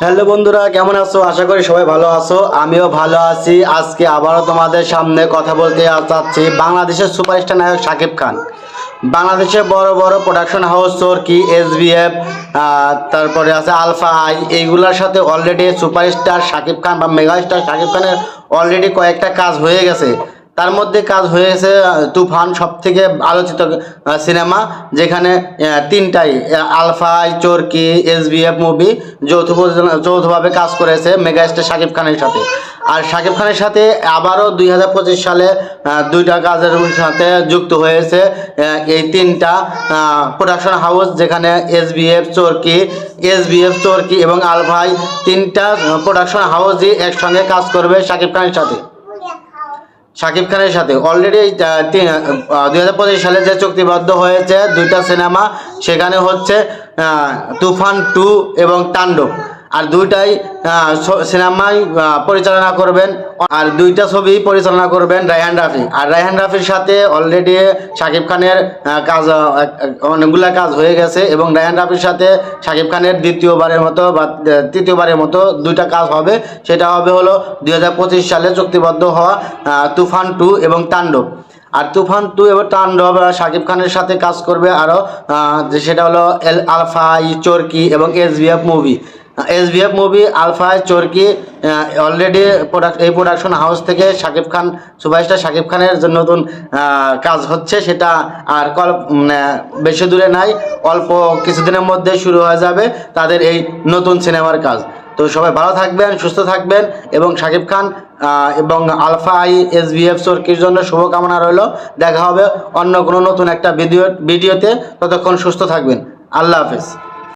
Hello বন্ধুরা, কেমন আছো? আশা করি সবাই ভালো আছো। আমিও ভালো আছি। আজকে আবারও তোমাদের সামনে কথা বলতে চাচ্ছি বাংলাদেশের সুপারস্টার নায়ক শাকিব খান। বাংলাদেশে বড় বড় প্রোডাকশন হাউস চরকি, এসবিএফ, তারপরে আছে আলফা আই, এইগুলোর সাথে অলরেডি সুপারস্টার শাকিব খান বা মেগাস্টার শাকিব খানের অলরেডি কয়েকটা কাজ হয়ে গেছে। তার মধ্যে কাজ হয়েছে তুফান, সব থেকে আলোচিত সিনেমা, যেখানে তিনটাই আলফাই, চরকি, এসবিএফ মুভি যৌথভাবে কাজ করেছে মেগাস্টার শাকিব খানের সাথে। আর শাকিব খানের সাথে আবারও 2025 সালে দুইটা কাজের সাথে যুক্ত হয়েছে এই তিনটা প্রোডাকশন হাউস, যেখানে এসবিএফ চরকি এবং আলফাই, তিনটা প্রোডাকশন হাউসই একসঙ্গে কাজ করবে শাকিব খানের সাথে অলরেডি 2025 সালে যে চুক্তিবদ্ধ হয়েছে দুইটা সিনেমা, সেখানে হচ্ছে তুফান 2 এবং তাণ্ডব। আর দুইটাই সিনেমাই পরিচালনা করবেন, আর দুইটা ছবি পরিচালনা করবেন রায়হান রাফি। আর রায়হান রাফির সাথে অলরেডি শাকিব খানের কাজ, অনেকগুলা কাজ হয়ে গেছে, এবং রায়হান রাফির সাথে শাকিব খানের দ্বিতীয়বারের মতো বা তৃতীয়বারের মতো দুইটা কাজ হবে। সেটা হবে হলো 2025 সালে চুক্তিবদ্ধ হওয়া তুফান 2 এবং তাণ্ডব। আর তুফান 2 এবং তাণ্ডব শাকিব খানের সাথে কাজ করবে আরও, সেটা হলো আলফা, চরকি এবং এসবিএফ মুভি, আলফা, চরকি। অলরেডি এই প্রোডাকশন হাউস থেকে সুপারস্টার শাকিব খানের যে নতুন কাজ হচ্ছে, সেটা আর বেশি দূরে নাই, অল্প কিছুদিনের মধ্যে শুরু হয়ে যাবে তাদের এই নতুন সিনেমার কাজ। তো সবাই ভালো থাকবেন, সুস্থ থাকবেন, এবং শাকিব খান এবং আলফা আই, এসবিএফ চরকির জন্য শুভকামনা রইল। দেখা হবে অন্য কোনো নতুন একটা ভিডিওতে। ততক্ষণ সুস্থ থাকবেন। আল্লাহ হাফেজ।